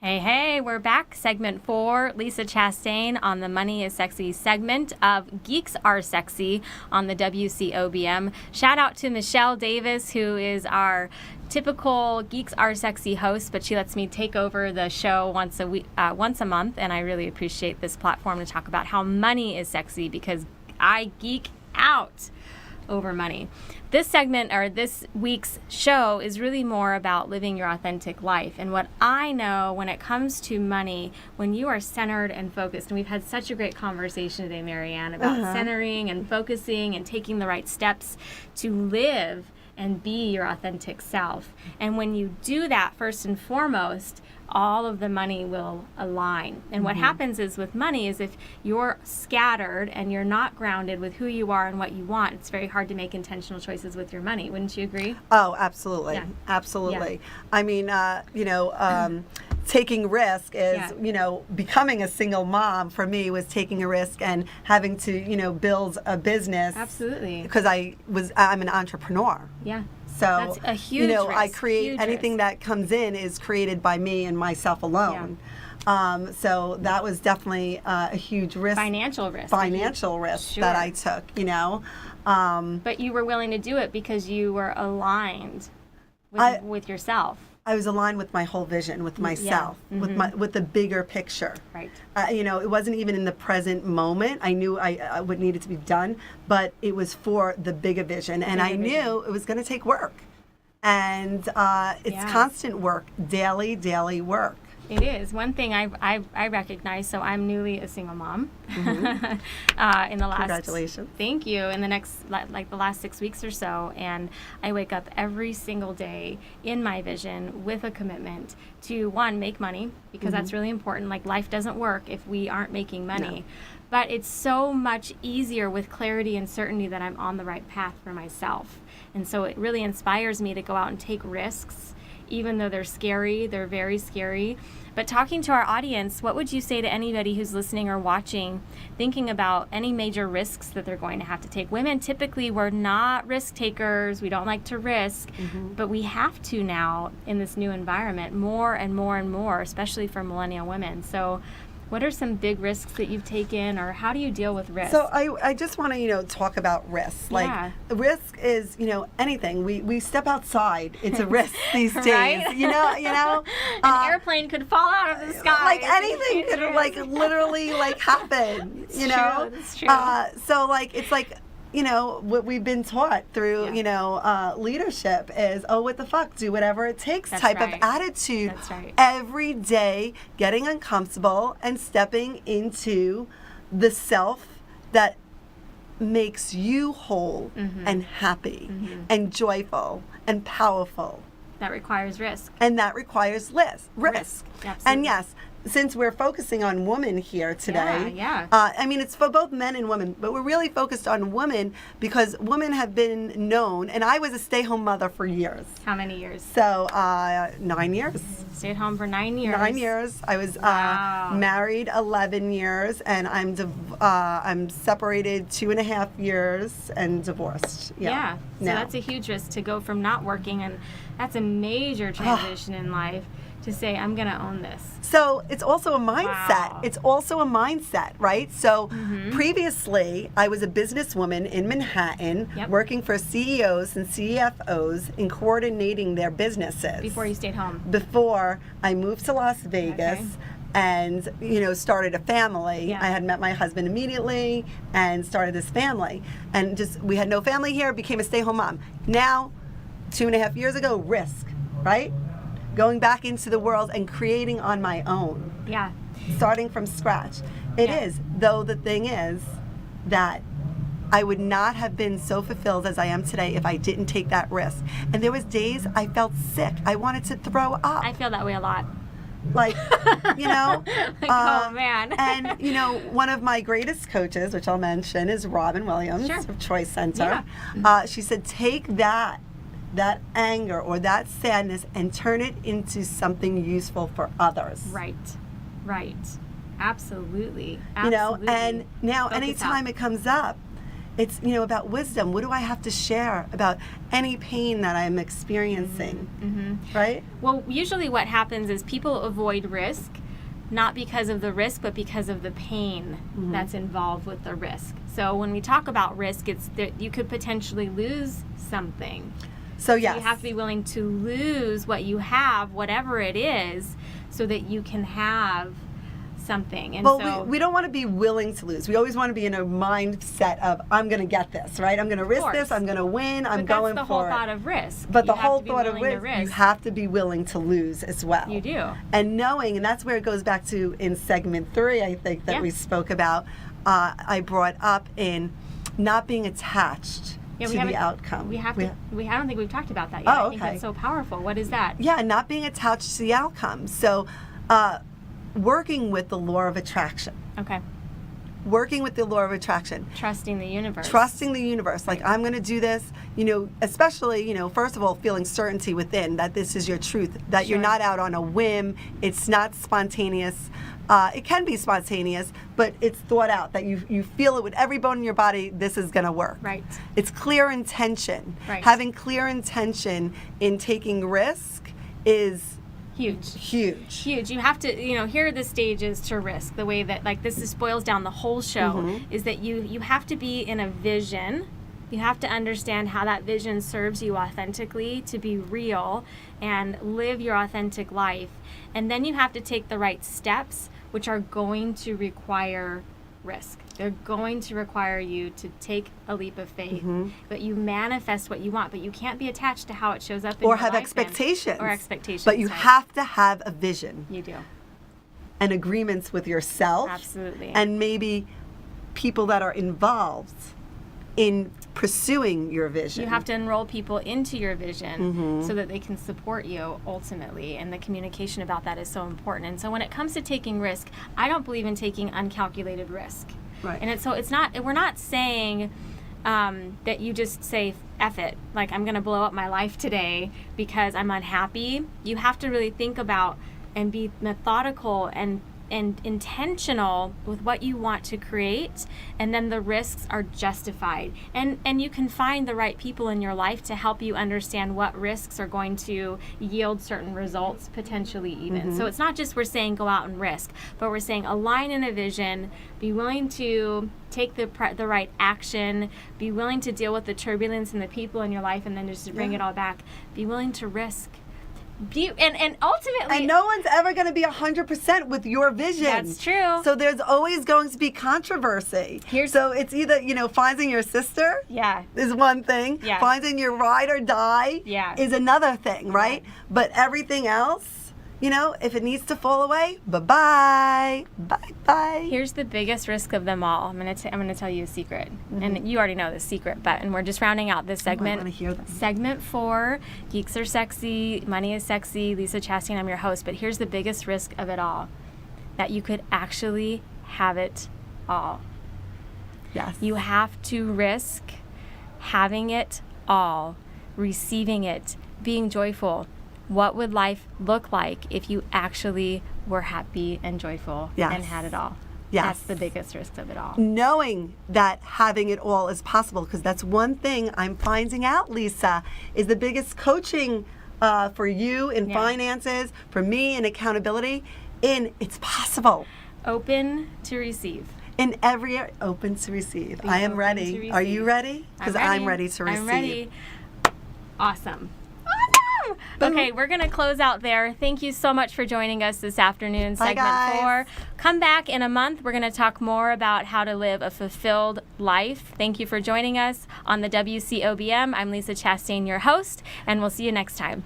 Hey, hey, we're back. Segment 4, Lisa Chastain on the Money is Sexy segment of Geeks Are Sexy on the WCOBM. Shout out to Michelle Davis, who is our typical Geeks Are Sexy host, but she lets me take over the show once a month, and I really appreciate this platform to talk about how money is sexy because I geek out over money. This segment, or this week's show, is really more about living your authentic life. And what I know when it comes to money, when you are centered and focused, and we've had such a great conversation today, Marianne, about centering and focusing and taking the right steps to live and be your authentic self. And when you do that, first and foremost, all of the money will align. And what happens is with money is if you're scattered and you're not grounded with who you are and what you want, it's very hard to make intentional choices with your money. Wouldn't you agree? Oh, absolutely. Yeah. Absolutely. Yeah. I mean, taking risk is, becoming a single mom for me was taking a risk and having to, build a business. Absolutely. Because I'm an entrepreneur. Yeah. So, that's a huge risk. I create Huge anything risk. that comes in is created by me and myself alone. Yeah. So that was definitely a huge risk. Financial risk. Risk that I took, But you were willing to do it because you were aligned with yourself. I was aligned with my whole vision, with myself, with the bigger picture. Right. It wasn't even in the present moment. I knew what needed to be done, but it was for the bigger vision, and I knew it was going to take work, and it's constant work, daily work. It is. One thing I recognize, so I'm newly a single mom. In the last... Congratulations. Thank you. In the next, the last 6 weeks or so, and I wake up every single day in my vision with a commitment to, one, make money, because that's really important. Like, life doesn't work if we aren't making money. No. But it's so much easier with clarity and certainty that I'm on the right path for myself. And so it really inspires me to go out and take risks, even though they're scary, they're very scary. But talking to our audience, what would you say to anybody who's listening or watching, thinking about any major risks that they're going to have to take? Women, typically, we're not risk takers. We don't like to risk, but we have to now in this new environment, more and more and more, especially for millennial women. So what are some big risks that you've taken, or how do you deal with risk? So I just want to, talk about risk. Like, risk is, anything. We step outside. It's a risk these days. Right? An airplane could fall out of the sky. Like, anything could, literally, happen, It's true. It's true. So, it's like, what we've been taught through, leadership is, what the fuck, do whatever it takes type of attitude. That's right. Every day, getting uncomfortable and stepping into the self that makes you whole and happy and joyful and powerful. That requires risk. And that requires risk. Absolutely. And yes, since we're focusing on women here today, it's for both men and women, but we're really focused on women because women have been known, and I was a stay-home mother for years. How many years? So 9 years. Stayed home for 9 years. 9 years. I was married 11 years, and I'm separated 2.5 years and divorced. Yeah. So that's a huge risk to go from not working, and that's a major transition in life, to say, I'm going to own this. So it's also a mindset. Wow. It's also a mindset, right? So previously, I was a businesswoman in Manhattan, working for CEOs and CFOs in coordinating their businesses. Before you stayed home? Before I moved to Las Vegas. And, started a family. I had met my husband immediately and started this family. And we had no family here, became a stay-home mom. Now, 2.5 years ago, risk, right? Going back into the world and creating on my own. Yeah. Starting from scratch. It is, though the thing is that I would not have been so fulfilled as I am today if I didn't take that risk. And there was days I felt sick. I wanted to throw up. I feel that way a lot. Like, oh, man. And, one of my greatest coaches, which I'll mention, is Robin Williams of Choice Center. She said, take that anger or that sadness and turn it into something useful for others. Right. Absolutely. And now anytime it comes up, It's, about wisdom. What do I have to share about any pain that I'm experiencing, right? Well, usually what happens is people avoid risk, not because of the risk, but because of the pain that's involved with the risk. So when we talk about risk, it's that you could potentially lose something. So yes. You have to be willing to lose what you have, whatever it is, so that you can have something. And well, we don't want to be willing to lose. We always want to be in a mindset of, I'm going to get this, right? I'm going to risk this. I'm going to win. I'm going for it. That's the whole thought of risk. But the whole thought of risk, you have to be willing to lose as well. You do. And knowing, and that's where it goes back to in segment 3, I think, that we spoke about, I brought up in not being attached to the outcome. I don't think we've talked about that yet. Oh, okay. I think that's so powerful. What is that? Yeah, not being attached to the outcome. So, working with the law of attraction. Okay. Working with the law of attraction. Trusting the universe. Trusting the universe. Like, I'm going to do this, especially, first of all, feeling certainty within that this is your truth, that you're not out on a whim. It's not spontaneous. It can be spontaneous, but it's thought out, that you feel it with every bone in your body, this is going to work. Right. It's clear intention. Right. Having clear intention in taking risk is huge. You have to, here are the stages to risk. The way that, this boils down the whole show, is that you have to be in a vision. You have to understand how that vision serves you authentically, to be real and live your authentic life. And then you have to take the right steps, which are going to require risk. They're going to require you to take a leap of faith. But you manifest what you want, but you can't be attached to how it shows up in your life. Or have expectations. Or expectations. But you have to have a vision. You do. And agreements with yourself. Absolutely. And maybe people that are involved in pursuing your vision. You have to enroll people into your vision so that they can support you ultimately, and the communication about that is so important. And so when it comes to taking risk, I don't believe in taking uncalculated risk. Right. And we're not saying that you just say, F it, like I'm going to blow up my life today because I'm unhappy. You have to really think about and be methodical and intentional with what you want to create, and then the risks are justified, and you can find the right people in your life to help you understand what risks are going to yield certain results, potentially even. So it's not just we're saying go out and risk, but we're saying align in a vision, be willing to take the right action, be willing to deal with the turbulence and the people in your life, and then just to bring it all back, be willing to risk. And ultimately, and no one's ever going to be 100% with your vision. That's true. So there's always going to be controversy. So it's either finding your sister is one thing, finding your ride or die is another thing, right? But everything else, if it needs to fall away, bye-bye. Here's the biggest risk of them all. I'm gonna tell you a secret, and you already know this secret, and we're just rounding out this segment. I want to hear them. Segment 4, Geeks Are Sexy, Money is Sexy, Lisa Chastain, I'm your host. But here's the biggest risk of it all, that you could actually have it all. Yes. You have to risk having it all, receiving it, being joyful. What would life look like if you actually were happy and joyful and had it all? Yes. That's the biggest risk of it all. Knowing that having it all is possible, because that's one thing I'm finding out, Lisa, is the biggest coaching for you in finances, for me in accountability, it's possible. Open to receive. In every area, open to receive. I am ready. Are you ready? Because I'm ready to receive. I'm ready. Awesome. Okay, we're going to close out there. Thank you so much for joining us this afternoon, segment 4. Come back in a month. We're going to talk more about how to live a fulfilled life. Thank you for joining us on the WCOBM. I'm Lisa Chastain, your host, and we'll see you next time.